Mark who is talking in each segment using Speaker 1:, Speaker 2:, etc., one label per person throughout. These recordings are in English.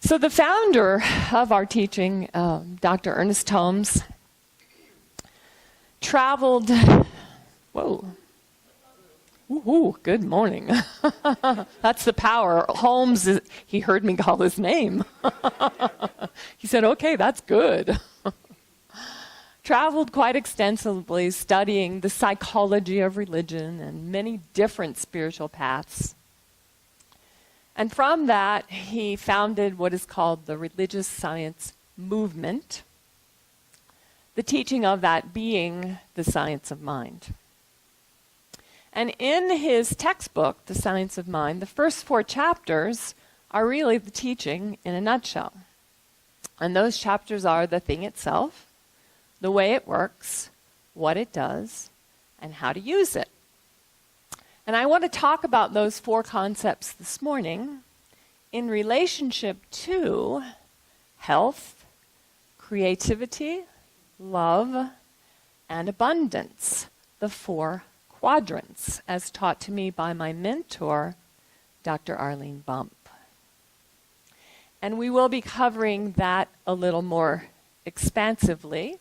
Speaker 1: So the founder of our teaching, Dr. Ernest Holmes, traveled, whoa, ooh, good morning. That's the power. Holmes, he heard me call his name. He said, okay, that's good. Traveled quite extensively, studying the psychology of religion and many different spiritual paths. And from that, he founded what is called the religious science movement, the teaching of that being the science of mind. And in his textbook, The Science of Mind, the first 4 chapters are really the teaching in a nutshell. And those chapters are the thing itself, the way it works, what it does, and how to use it. And I want to talk about those 4 concepts this morning in relationship to health, creativity, love, and abundance, the 4 quadrants, as taught to me by my mentor, Dr. Arlene Bump. And we will be covering that a little more expansively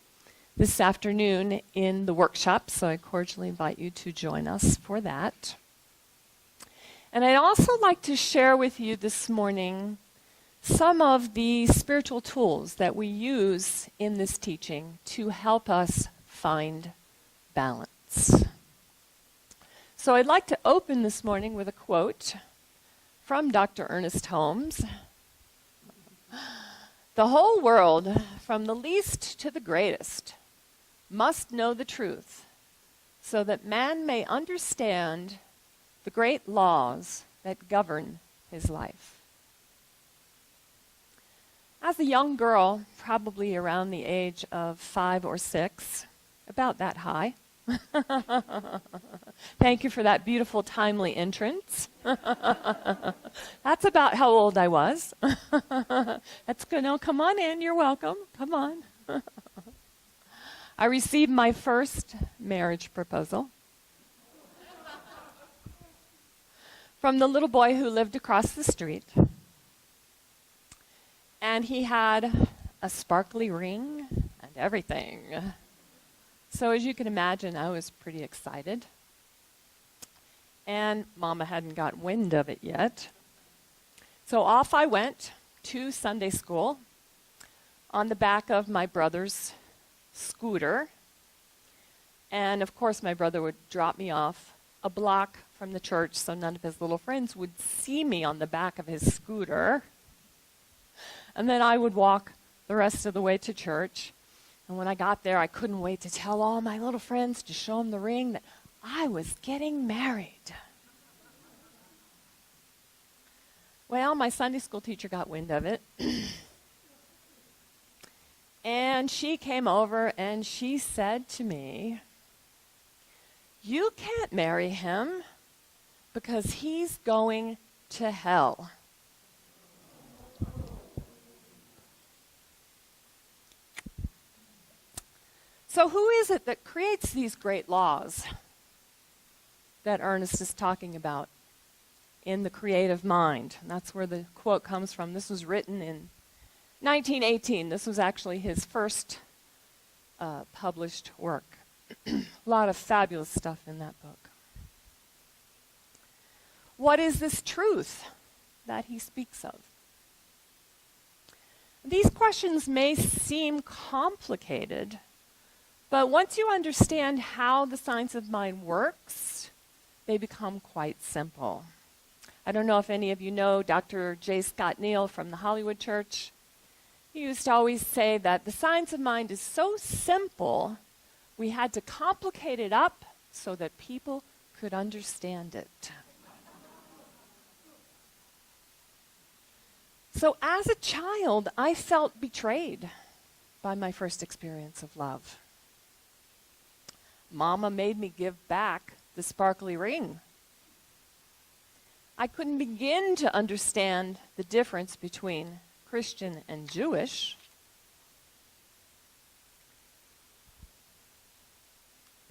Speaker 1: this afternoon in the workshop, so I cordially invite you to join us for that. And I'd also like to share with you this morning some of the spiritual tools that we use in this teaching to help us find balance. So I'd like to open this morning with a quote from Dr. Ernest Holmes. The whole world, from the least to the greatest, must know the truth, so that man may understand the great laws that govern his life. As a young girl, probably around the age of 5 or 6, about that high, thank you for that beautiful, timely entrance. That's about how old I was. That's good. No, come on in. You're welcome. Come on. I received my first marriage proposal from the little boy who lived across the street. And he had a sparkly ring and everything. So as you can imagine, I was pretty excited. And Mama hadn't got wind of it yet. So off I went to Sunday school on the back of my brother's scooter. And of course, my brother would drop me off a block from the church so none of his little friends would see me on the back of his scooter. And then I would walk the rest of the way to church. And when I got there, I couldn't wait to tell all my little friends, to show them the ring, that I was getting married. Well, my Sunday school teacher got wind of it. And she came over and she said to me, "You can't marry him because he's going to hell." So who is it that creates these great laws that Ernest is talking about in the creative mind? And that's where the quote comes from. This was written in 1918. This was actually his first published work. A lot of fabulous stuff in that book. What is this truth that he speaks of? These questions may seem complicated, but once you understand how the science of mind works, they become quite simple. I don't know if any of you know Dr. J. Scott Neal from the Hollywood Church. He used to always say that the science of mind is so simple, we had to complicate it up so that people could understand it. So as a child, I felt betrayed by my first experience of love. Mama made me give back the sparkly ring. I couldn't begin to understand the difference between Christian and Jewish.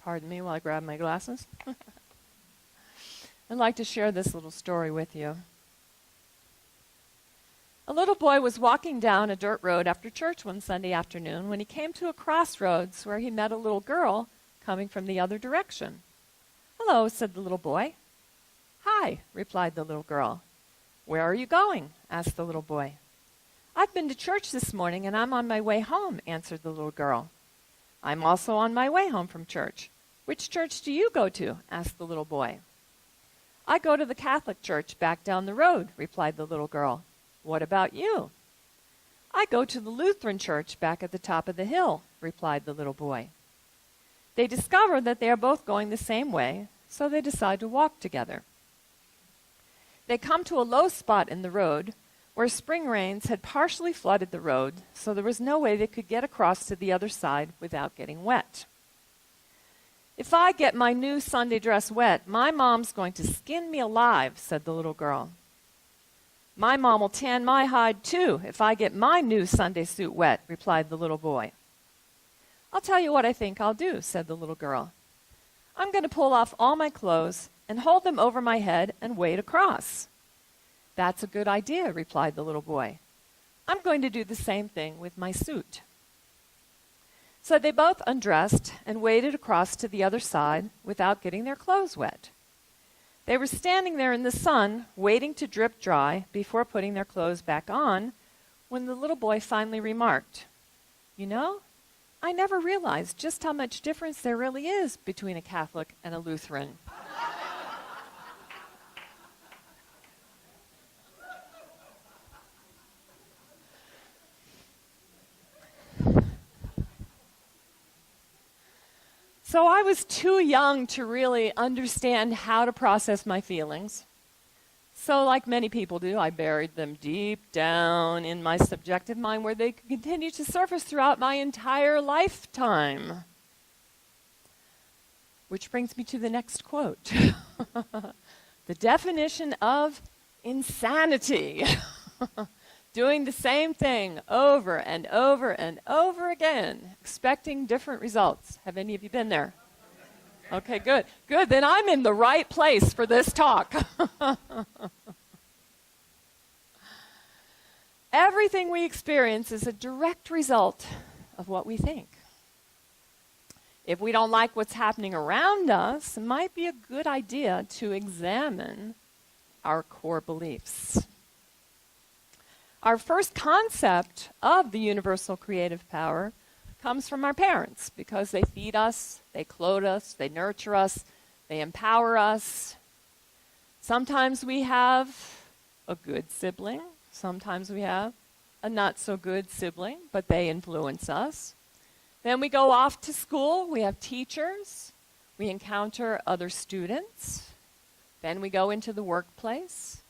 Speaker 1: Pardon me while I grab my glasses. I'd like to share this little story with you. A little boy was walking down a dirt road after church one Sunday afternoon when he came to a crossroads where he met a little girl coming from the other direction. "Hello," said the little boy. "Hi," replied the little girl. "Where are you going?" asked the little boy. "I've been to church this morning and I'm on my way home," answered the little girl. "I'm also on my way home from church. Which church do you go to?" asked the little boy. "I go to the Catholic church back down the road," replied the little girl. "What about you?" "I go to the Lutheran church back at the top of the hill," replied the little boy. They discover that they are both going the same way, so they decide to walk together. They come to a low spot in the road where spring rains had partially flooded the road, so there was no way they could get across to the other side without getting wet. "If I get my new Sunday dress wet, my mom's going to skin me alive," said the little girl. "My mom will tan my hide too if I get my new Sunday suit wet," replied the little boy. "I'll tell you what I think I'll do," said the little girl. "I'm going to pull off all my clothes and hold them over my head and wade across." "That's a good idea," replied the little boy. "I'm going to do the same thing with my suit." So they both undressed and waded across to the other side without getting their clothes wet. They were standing there in the sun, waiting to drip dry before putting their clothes back on, when the little boy finally remarked, "You know, I never realized just how much difference there really is between a Catholic and a Lutheran." So I was too young to really understand how to process my feelings. So like many people do, I buried them deep down in my subjective mind where they could continue to surface throughout my entire lifetime. Which brings me to the next quote. The definition of insanity. Doing the same thing over and over and over again, expecting different results. Have any of you been there? Okay, good. Good, then I'm in the right place for this talk. Everything we experience is a direct result of what we think. If we don't like what's happening around us, it might be a good idea to examine our core beliefs. Our first concept of the universal creative power comes from our parents because they feed us, they clothe us, they nurture us, they empower us. Sometimes we have a good sibling, sometimes we have a not so good sibling, but they influence us. Then we go off to school, we have teachers, we encounter other students. Then we go into the workplace.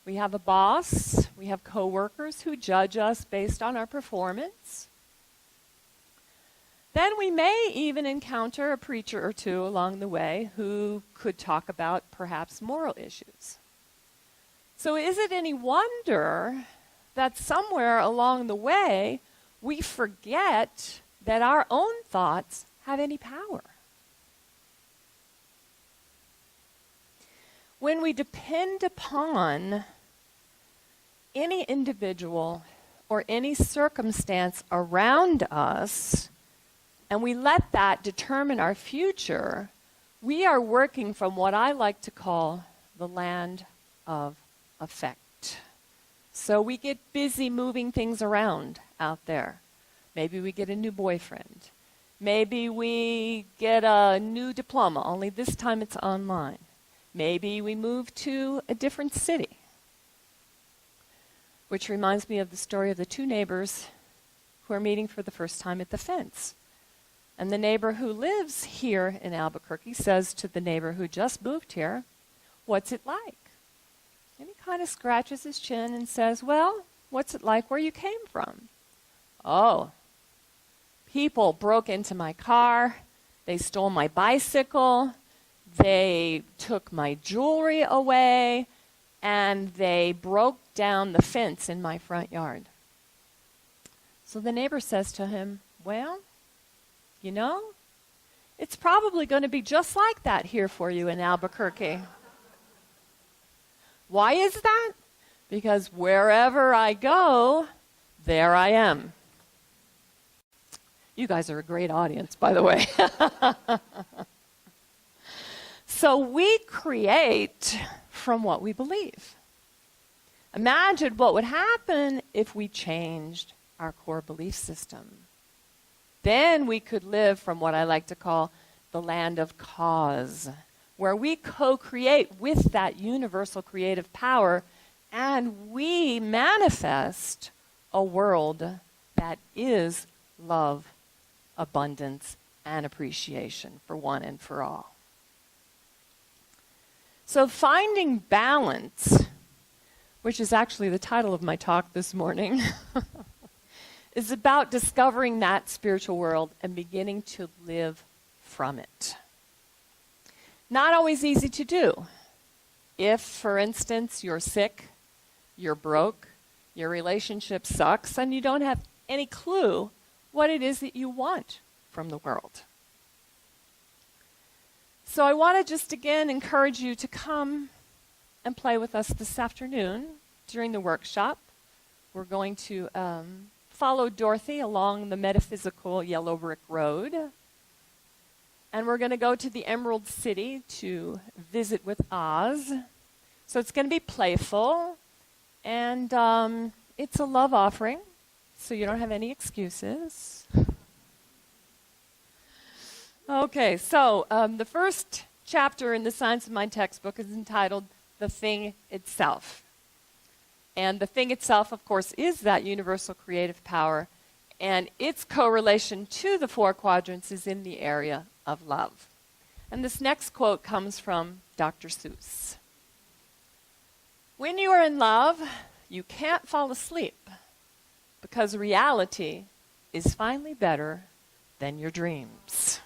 Speaker 1: We have a boss, we have coworkers who judge us based on our performance. Then we may even encounter a preacher or two along the way who could talk about perhaps moral issues. So is it any wonder that somewhere along the way we forget that our own thoughts have any power? When we depend upon any individual or any circumstance around us, and we let that determine our future, we are working from what I like to call the land of effect. So we get busy moving things around out there. Maybe we get a new boyfriend. Maybe we get a new diploma, only this time it's online. Maybe we move to a different city. Which reminds me of the story of the two neighbors who are meeting for the first time at the fence. And the neighbor who lives here in Albuquerque says to the neighbor who just moved here, "What's it like?" And he kind of scratches his chin and says, "Well, what's it like where you came from?" "Oh, people broke into my car. They stole my bicycle. They took my jewelry away, and they broke down the fence in my front yard." So the neighbor says to him, "Well, you know, it's probably going to be just like that here for you in Albuquerque." Why is that? Because wherever I go, there I am. You guys are a great audience, by the way. So we create from what we believe. Imagine what would happen if we changed our core belief system. Then we could live from what I like to call the land of cause, where we co-create with that universal creative power, and we manifest a world that is love, abundance, and appreciation for one and for all. So finding balance, which is actually the title of my talk this morning, is about discovering that spiritual world and beginning to live from it. Not always easy to do. If, for instance, you're sick, you're broke, your relationship sucks, and you don't have any clue what it is that you want from the world. So I want to just again encourage you to come and play with us this afternoon during the workshop. We're going to follow Dorothy along the metaphysical yellow brick road. And we're going to go to the Emerald City to visit with Oz. So it's going to be playful. And it's a love offering, so you don't have any excuses. Okay, so the first chapter in the Science of Mind textbook is entitled The Thing Itself. And the thing itself, of course, is that universal creative power, and its correlation to the four quadrants is in the area of love. And this next quote comes from Dr. Seuss. When you are in love, you can't fall asleep because reality is finally better than your dreams.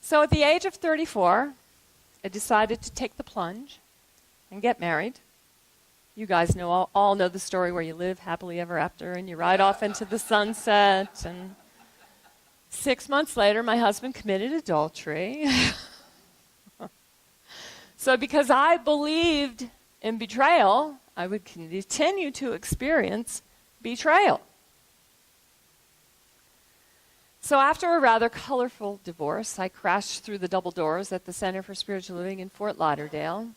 Speaker 1: So at the age of 34, I decided to take the plunge and get married. You guys know all know the story where you live happily ever after and you ride off into the sunset. And 6 months later, my husband committed adultery. So because I believed in betrayal, I would continue to experience betrayal. So after a rather colorful divorce, I crashed through the double doors at the Center for Spiritual Living in Fort Lauderdale,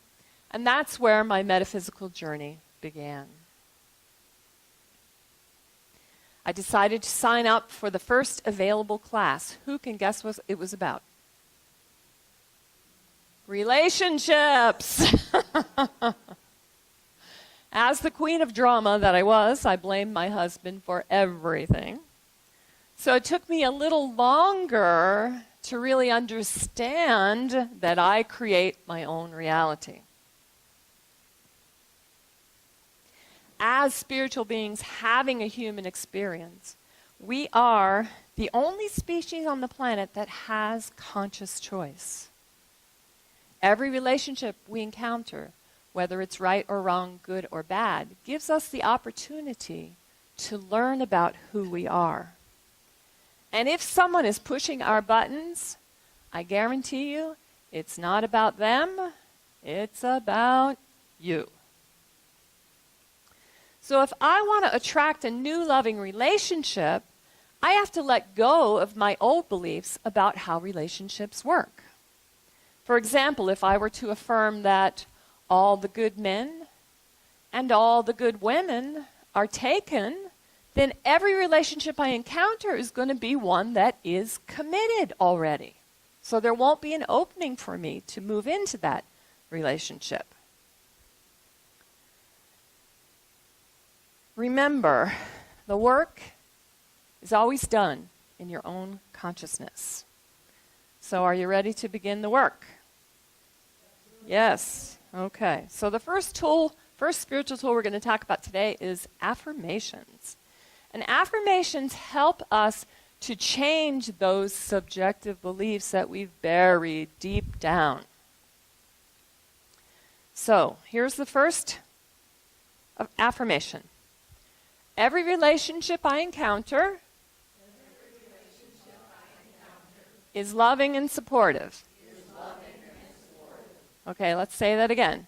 Speaker 1: and that's where my metaphysical journey began. I decided to sign up for the first available class. Who can guess what it was about? Relationships. As the queen of drama that I was, I blamed my husband for everything. So it took me a little longer to really understand that I create my own reality. As spiritual beings having a human experience, we are the only species on the planet that has conscious choice. Every relationship we encounter, whether it's right or wrong, good or bad, gives us the opportunity to learn about who we are. And if someone is pushing our buttons, I guarantee you, it's not about them, it's about you. So if I want to attract a new loving relationship, I have to let go of my old beliefs about how relationships work. For example, if I were to affirm that all the good men and all the good women are taken, then every relationship I encounter is going to be one that is committed already. So there won't be an opening for me to move into that relationship. Remember, the work is always done in your own consciousness. So are you ready to begin the work? Yes. Okay. So the first spiritual tool we're going to talk about today is affirmations. And affirmations help us to change those subjective beliefs that we've buried deep down. So here's the first affirmation. Every relationship I encounter is loving and supportive. Okay, let's say that again.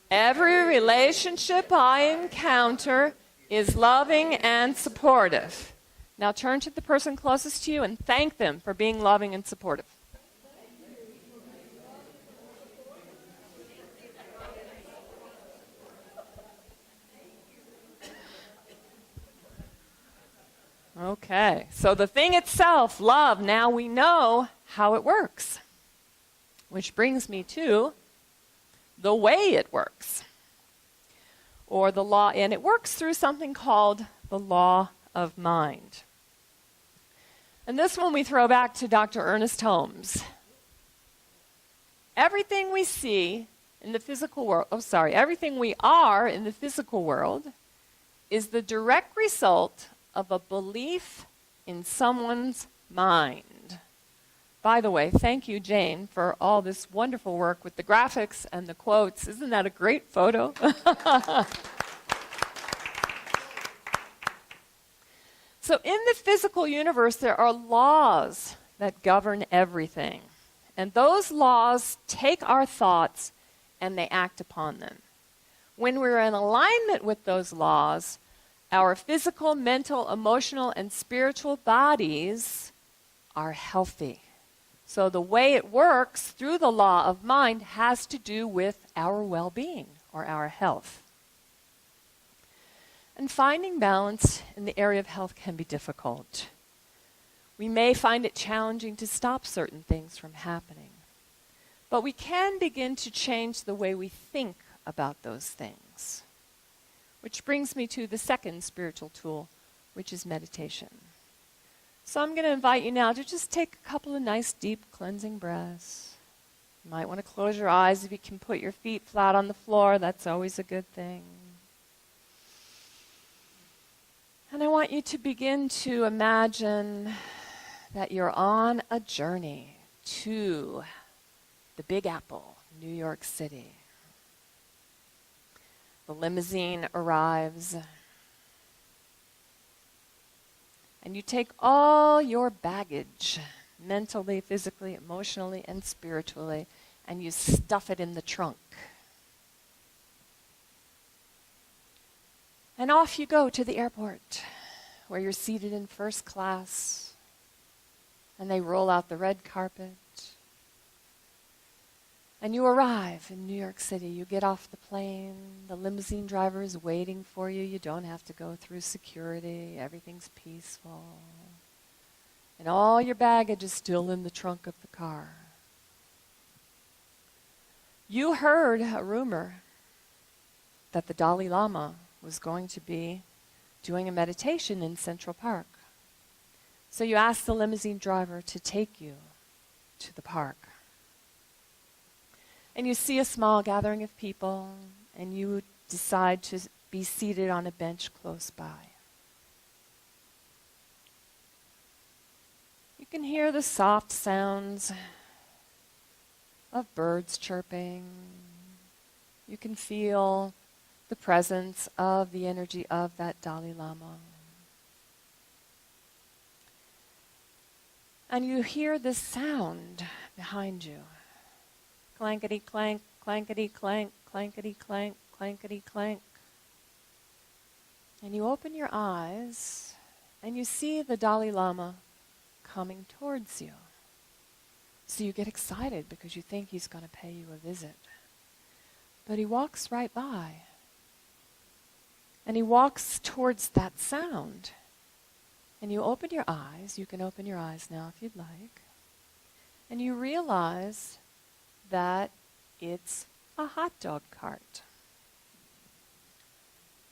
Speaker 1: Every relationship I encounter is loving and supportive. Now turn to the person closest to you and thank them for being loving and supportive. Okay, so the thing itself, love, now we know how it works. Which brings me to the way it works. Or the law, and it works through something called the law of mind. And this one we throw back to Dr. Ernest Holmes. Everything we see in the physical world, everything we are in the physical world is the direct result of a belief in someone's mind. By the way, thank you, Jane, for all this wonderful work with the graphics and the quotes. Isn't that a great photo? So in the physical universe, there are laws that govern everything. And those laws take our thoughts and they act upon them. When we're in alignment with those laws, our physical, mental, emotional, and spiritual bodies are healthy. So the way it works through the law of mind has to do with our well-being or our health. And finding balance in the area of health can be difficult. We may find it challenging to stop certain things from happening. But we can begin to change the way we think about those things. Which brings me to the second spiritual tool, which is meditation. So I'm going to invite you now to just take a couple of nice, deep, cleansing breaths. You might want to close your eyes if you can put your feet flat on the floor. That's always a good thing. And I want you to begin to imagine that you're on a journey to the Big Apple, New York City. The limousine arrives, and you take all your baggage, mentally, physically, emotionally, and spiritually, and you stuff it in the trunk. And off you go to the airport, where you're seated in first class, and they roll out the red carpet. And you arrive in New York City. You get off the plane. The limousine driver is waiting for you. You don't have to go through security. Everything's peaceful. And all your baggage is still in the trunk of the car. You heard a rumor that the Dalai Lama was going to be doing a meditation in Central Park. So you asked the limousine driver to take you to the park. And you see a small gathering of people, and you decide to be seated on a bench close by. You can hear the soft sounds of birds chirping. You can feel the presence of the energy of that Dalai Lama. And you hear this sound behind you. Clankety clank, clankety clank, clankety clank, clankety clank. And you open your eyes and you see the Dalai Lama coming towards you. So you get excited because you think he's going to pay you a visit. But he walks right by. And he walks towards that sound. And you open your eyes. You can open your eyes now if you'd like. And you realize that it's a hot dog cart.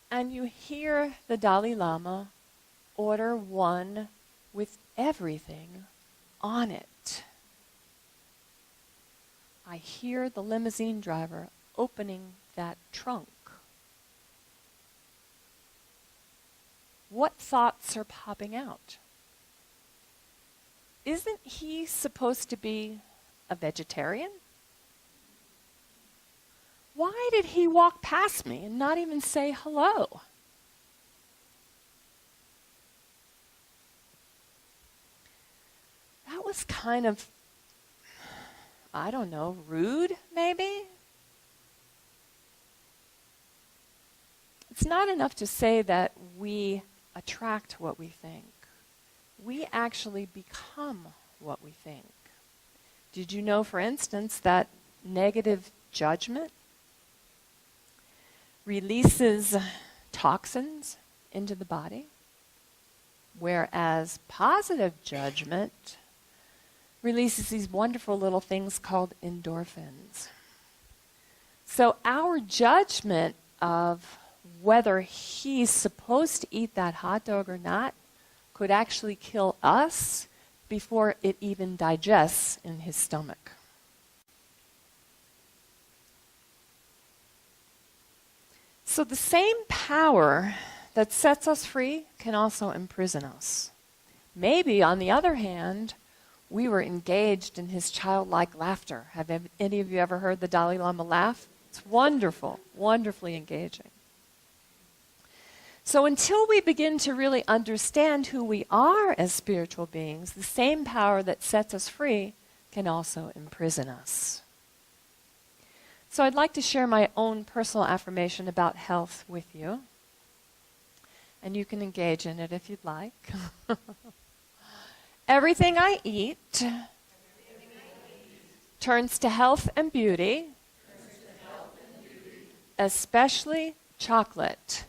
Speaker 1: And you hear the Dalai Lama order one with everything on it. I hear the limousine driver opening that trunk. What thoughts are popping out? Isn't he supposed to be a vegetarian? Why did he walk past me and not even say hello? That was kind of, I don't know, rude maybe? It's not enough to say that we attract what we think. We actually become what we think. Did you know, for instance, that negative judgment releases toxins into the body, whereas positive judgment releases these wonderful little things called endorphins. So our judgment of whether he's supposed to eat that hot dog or not could actually kill us before it even digests in his stomach. So the same power that sets us free can also imprison us. Maybe, on the other hand, we were engaged in his childlike laughter. Have any of you ever heard the Dalai Lama laugh? It's wonderful, wonderfully engaging. So until we begin to really understand who we are as spiritual beings, the same power that sets us free can also imprison us. So I'd like to share my own personal affirmation about health with you. And you can engage in it if you'd like. Everything I eat turns to health and beauty, especially chocolate.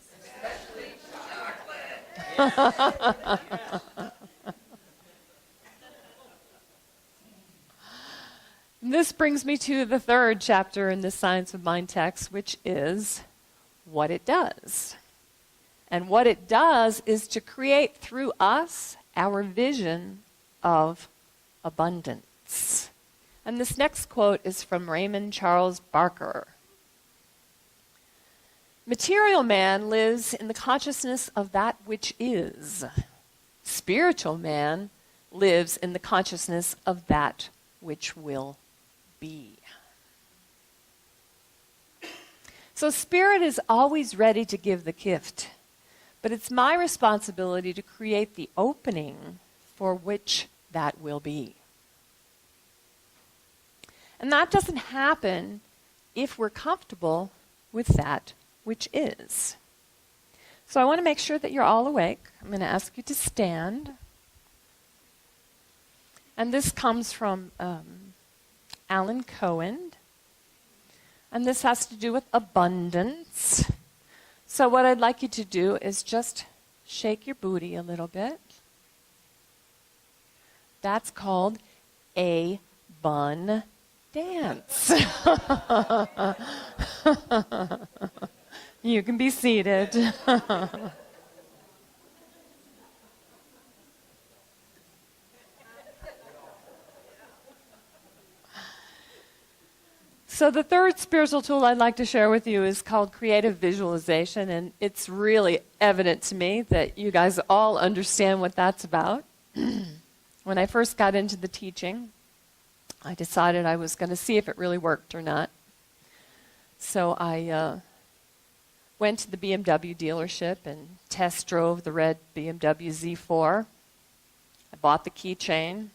Speaker 1: This brings me to the third chapter in the Science of Mind text, which is what it does. And what it does is to create through us our vision of abundance. And this next quote is from Raymond Charles Barker. Material man lives in the consciousness of that which is. Spiritual man lives in the consciousness of that which will be. So spirit is always ready to give the gift, but it's my responsibility to create the opening for which that will be. And that doesn't happen if we're comfortable with that which is. So I want to make sure that you're all awake. I'm going to ask you to stand. And this comes from Alan Cohen. And this has to do with abundance. So what I'd like you to do is just shake your booty a little bit. That's called a bun dance. You can be seated. So the third spiritual tool I'd like to share with you is called creative visualization, and it's really evident to me that you guys all understand what that's about. When I first got into the teaching, I decided I was going to see if it really worked or not. So I went to the BMW dealership and test drove the red BMW Z4. I bought the keychain,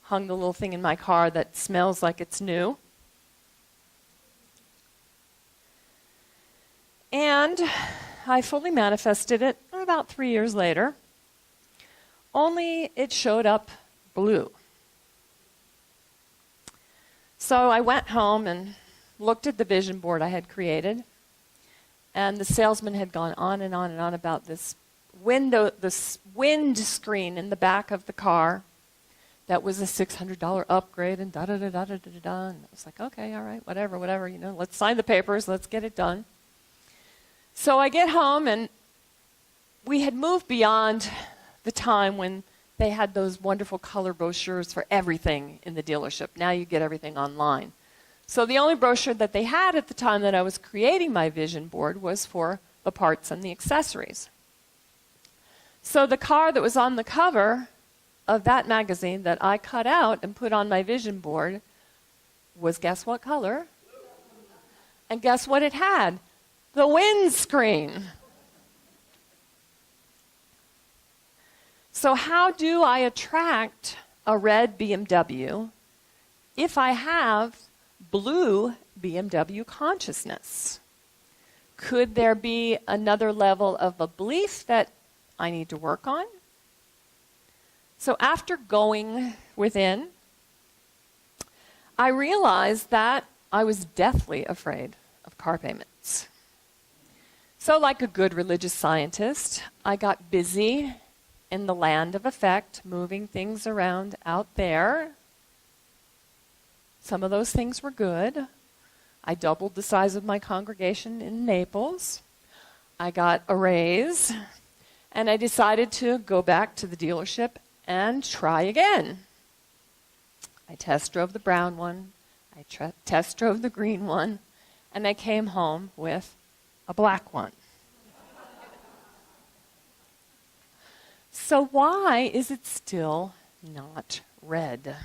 Speaker 1: hung the little thing in my car that smells like it's new. And I fully manifested it about 3 years later, only it showed up blue. So I went home and looked at the vision board I had created, and the salesman had gone on and on and on about this wind screen in the back of the car that was a $600 upgrade and da-da-da-da-da-da-da. And I was like, okay, all right, whatever, let's sign the papers, let's get it done. So I get home, and we had moved beyond the time when they had those wonderful color brochures for everything in the dealership. Now you get everything online. So the only brochure that they had at the time that I was creating my vision board was for the parts and the accessories. So the car that was on the cover of that magazine that I cut out and put on my vision board was, guess what color? And guess what it had? The windscreen. So how do I attract a red BMW if I have blue BMW consciousness? Could there be another level of a belief that I need to work on? So after going within, I realized that I was deathly afraid of car payments. So like a good religious scientist, I got busy in the land of effect, moving things around out there. Some of those things were good. I doubled the size of my congregation in Naples. I got a raise, and I decided to go back to the dealership and try again. I test drove the brown one, I test drove the green one, and I came home with a black one. So why is it still not red?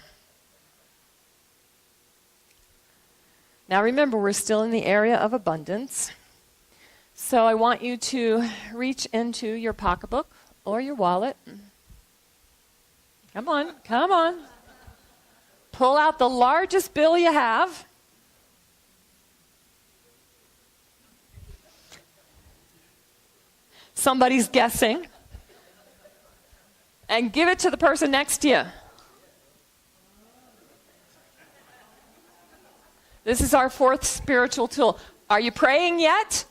Speaker 1: Now remember, we're still in the area of abundance. So I want you to reach into your pocketbook or your wallet. Come on, come on. Pull out the largest bill you have. Somebody's guessing. And give it to the person next to you. This is our fourth spiritual tool. Are you praying yet?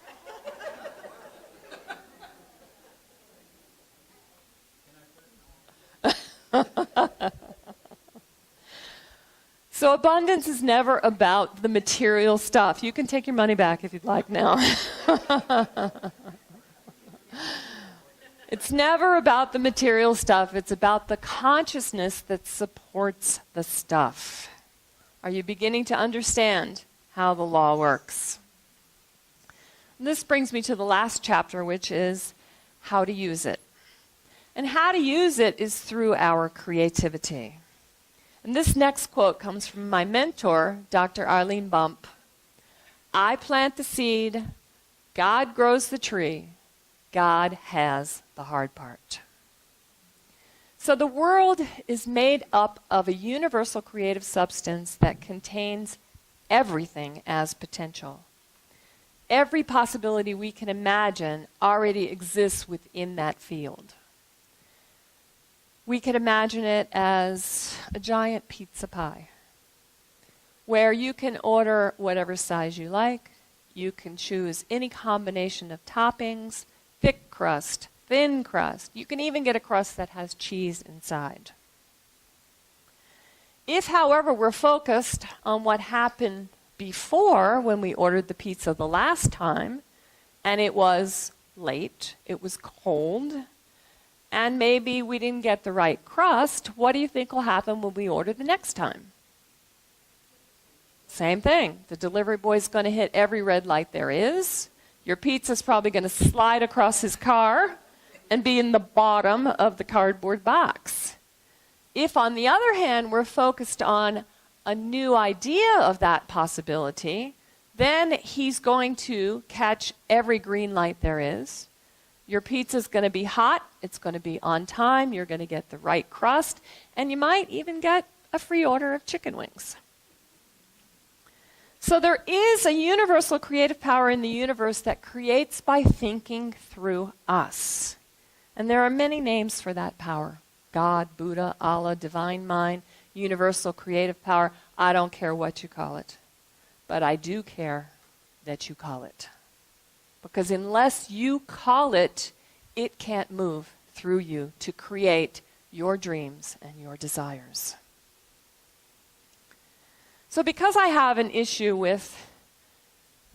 Speaker 1: So abundance is never about the material stuff. You can take your money back if you'd like now. It's never about the material stuff. It's about the consciousness that supports the stuff. Are you beginning to understand how the law works? And this brings me to the last chapter, which is how to use it. And how to use it is through our creativity. And this next quote comes from my mentor, Dr. Arlene Bump. I plant the seed, God grows the tree, God has the hard part. So the world is made up of a universal creative substance that contains everything as potential. Every possibility we can imagine already exists within that field. We could imagine it as a giant pizza pie, where you can order whatever size you like. You can choose any combination of toppings, thick crust, thin crust. You can even get a crust that has cheese inside. If, however, we're focused on what happened before when we ordered the pizza the last time, and it was late, it was cold, and maybe we didn't get the right crust, what do you think will happen when we order the next time? Same thing. The delivery boy's going to hit every red light there is. Your pizza's probably going to slide across his car and be in the bottom of the cardboard box. If, on the other hand, we're focused on a new idea of that possibility, then he's going to catch every green light there is. Your pizza's going to be hot, it's going to be on time, you're going to get the right crust, and you might even get a free order of chicken wings. So there is a universal creative power in the universe that creates by thinking through us. And there are many names for that power. God, Buddha, Allah, divine mind, universal creative power. I don't care what you call it. But I do care that you call it. Because unless you call it, it can't move through you to create your dreams and your desires. So because I have an issue with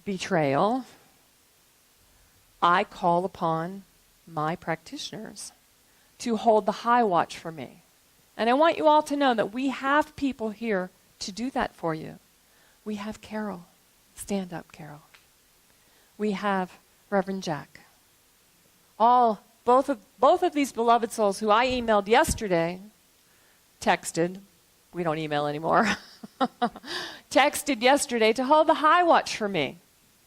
Speaker 1: betrayal, I call upon my practitioners to hold the high watch for me. And I want you all to know that we have people here to do that for you. We have Carol. Stand up, Carol. We have Reverend Jack. Both of these beloved souls who I emailed yesterday, texted, we don't email anymore, texted yesterday to hold the high watch for me,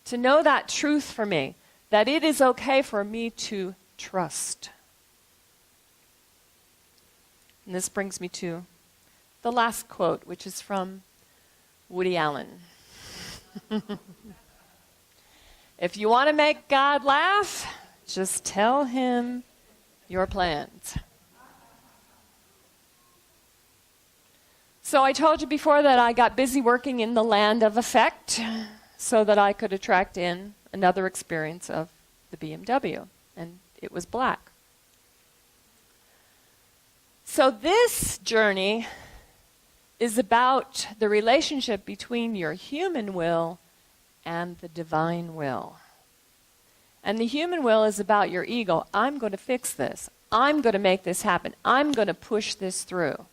Speaker 1: to know that truth for me, that it is okay for me to trust. And this brings me to the last quote, which is from Woody Allen. If you want to make God laugh, just tell him your plans. So I told you before that I got busy working in the land of effect so that I could attract in another experience of the BMW, and it was black. So this journey is about the relationship between your human will and the divine will. And the human will is about your ego. I'm going to fix this. I'm going to make this happen. I'm going to push this through.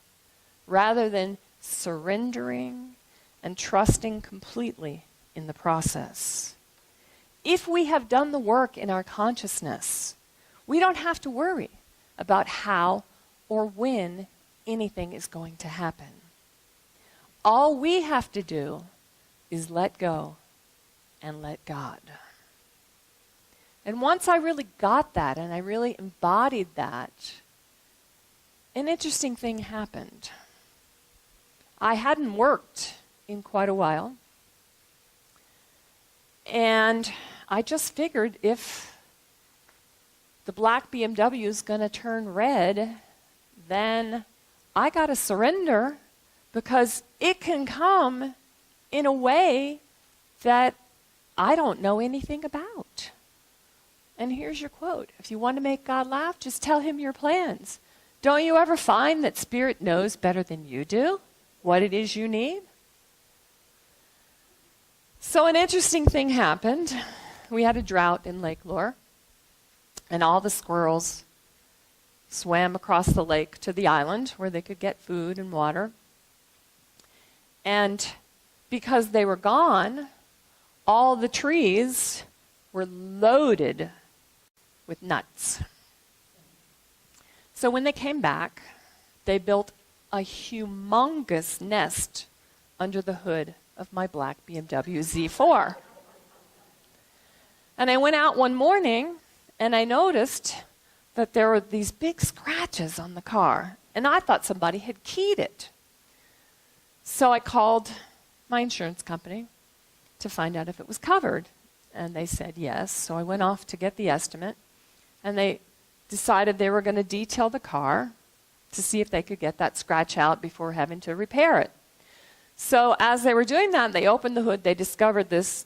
Speaker 1: Rather than surrendering and trusting completely in the process. If we have done the work in our consciousness, we don't have to worry about how or when anything is going to happen. All we have to do is let go and let God. And once I really got that and I really embodied that, an interesting thing happened. I hadn't worked in quite a while, and I just figured if the black BMW is going to turn red, then I got to surrender, because it can come in a way that I don't know anything about. And here's your quote. If you want to make God laugh, just tell him your plans. Don't you ever find that Spirit knows better than you do what it is you need? So an interesting thing happened. We had a drought in Lake Lure, and all the squirrels swam across the lake to the island where they could get food and water. And because they were gone, all the trees were loaded with nuts. So when they came back, they built a humongous nest under the hood of my black BMW Z4. And I went out one morning and I noticed that there were these big scratches on the car, and I thought somebody had keyed it. So I called my insurance company to find out if it was covered, and they said yes. So I went off to get the estimate, and they decided they were going to detail the car to see if they could get that scratch out before having to repair it. So as they were doing that, they opened the hood, they discovered this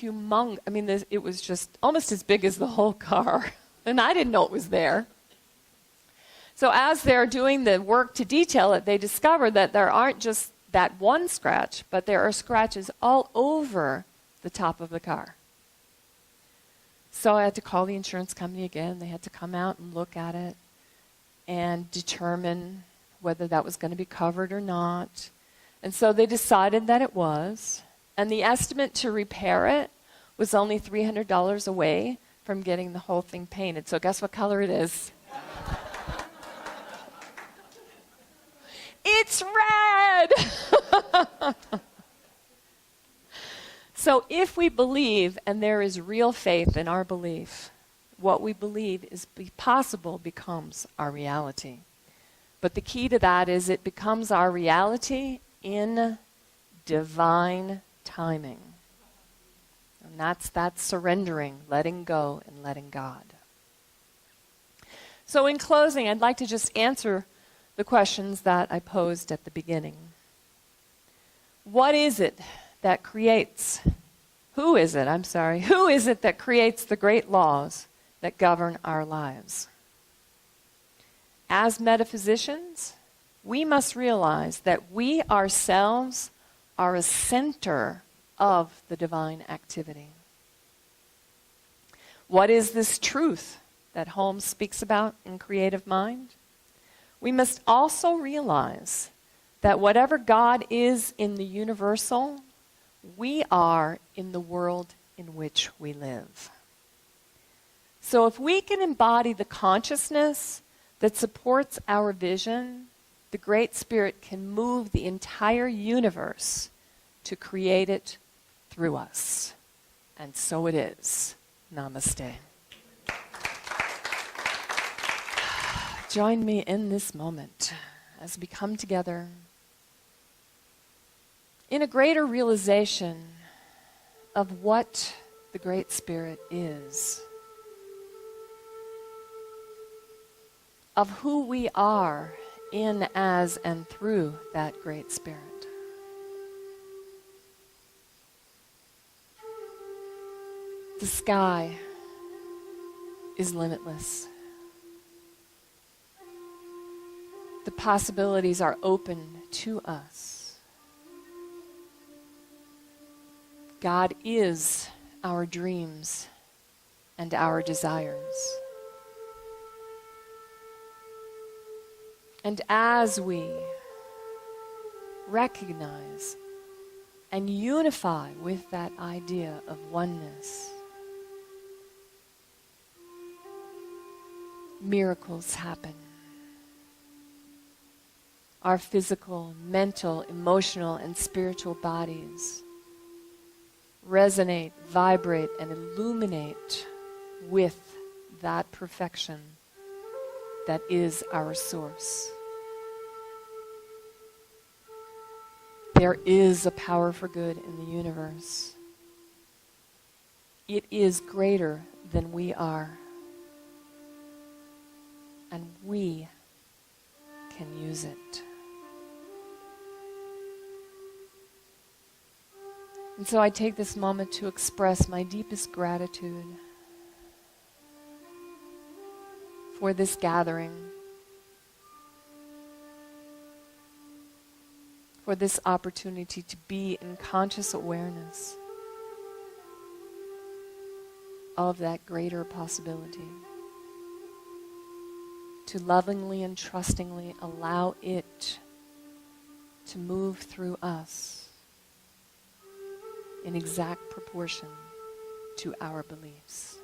Speaker 1: it was just almost as big as the whole car. And I didn't know it was there. So as they're doing the work to detail it, they discovered that there aren't just that one scratch, but there are scratches all over the top of the car. So I had to call the insurance company again. They had to come out and look at it and determine whether that was going to be covered or not. And so they decided that it was. And the estimate to repair it was only $300 away from getting the whole thing painted. So guess what color it is? It's red! So if we believe, and there is real faith in our belief, what we believe is possible becomes our reality. But the key to that is it becomes our reality in divine timing. And that's surrendering, letting go, and letting God. So in closing, I'd like to just answer the questions that I posed at the beginning. What is it that creates? Who is it that creates the great laws that govern our lives? As metaphysicians, we must realize that we ourselves are a center of the divine activity. What is this truth that Holmes speaks about in Creative Mind? We must also realize that whatever God is in the universal, we are in the world in which we live. So if we can embody the consciousness that supports our vision, the Great Spirit can move the entire universe to create it through us. And so it is. Namaste. Join me in this moment as we come together in a greater realization of what the Great Spirit is, of who we are in, as, and through that Great Spirit. The sky is limitless. The possibilities are open to us. God is our dreams and our desires. And as we recognize and unify with that idea of oneness, miracles happen. Our physical, mental, emotional, and spiritual bodies resonate, vibrate, and illuminate with that perfection that is our source. There is a power for good in the universe. It is greater than we are. And we can use it. And so I take this moment to express my deepest gratitude for this gathering, for this opportunity to be in conscious awareness of that greater possibility, to lovingly and trustingly allow it to move through us in exact proportion to our beliefs.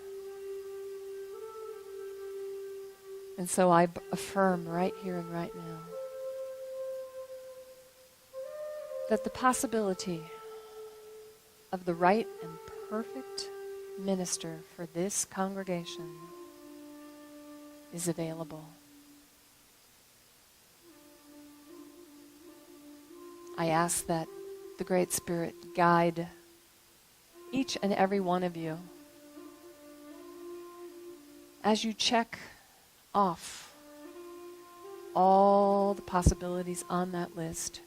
Speaker 1: And so I affirm right here and right now that the possibility of the right and perfect minister for this congregation is available. I ask that the Great Spirit guide each and every one of you as you check off all the possibilities on that list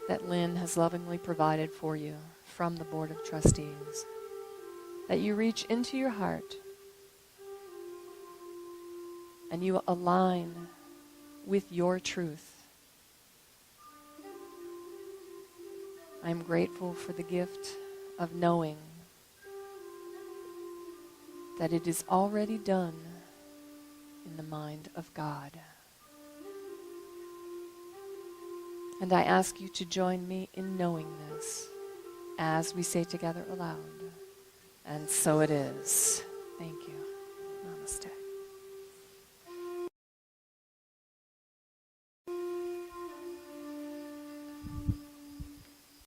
Speaker 1: that Lynn has lovingly provided for you from the Board of Trustees, that you reach into your heart and you align with your truth. I'm grateful for the gift of knowing that it is already done in the mind of God. And I ask you to join me in knowing this as we say together aloud, and so it is. Thank you. Namaste.